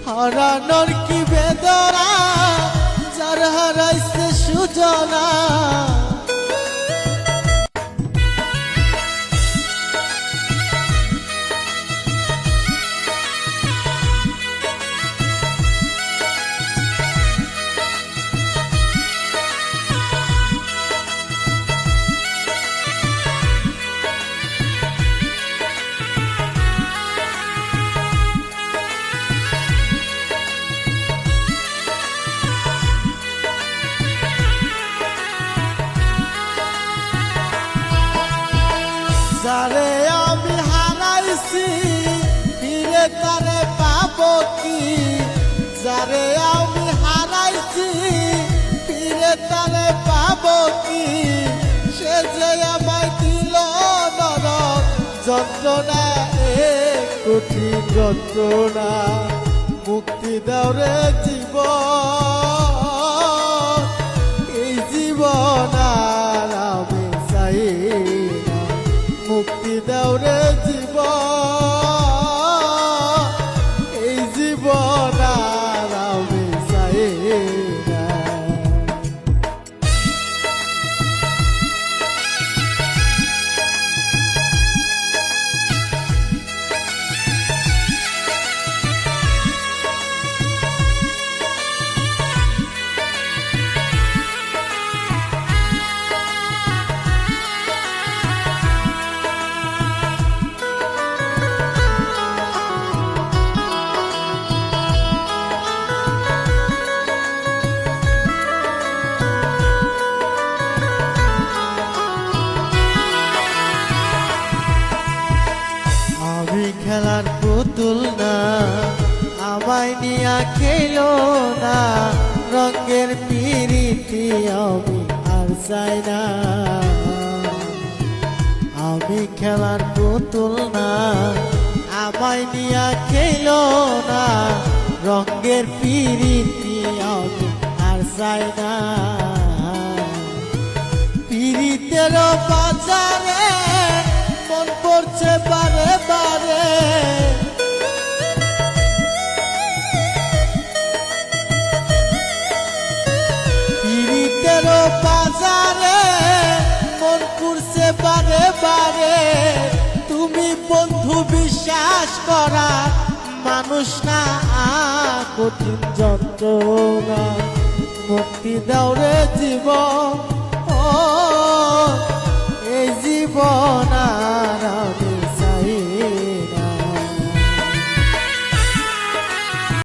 হারানোর কি বেদনা যার হারাইছে সুজনা যারে আমি হারাইছি ফিরে তারে পাবো কি যারে আমি হারাইছি ফিরে তারে পাবো কি সে যে আমায় দিল নরক যন্ত্রণা এক কঠিন যন্ত্রণা মুক্তি দাও রে জীবন এই জীবন আর আমি চাই মুক্তি দাও রে জীবন এই জীবন আর আমি চাই না খেলার পুতুল না আমায় নিয়া খেলো না রঙের পিরিতি আমি আর চাই না আমি খেলার পুতুল না আমায় নিয়া খেলো না রঙের পিরিতি আমি আর চাই না পিরিতের বাজারে মন পড়ছে বারে বারে পিরিতের বাজারে মন পড়ছে বারে বারে তুমি বন্ধু বিশ্বাস করা মানুষ না কঠিন যন্ত্রণা মুক্তি দাও রে জীবন এই জীবন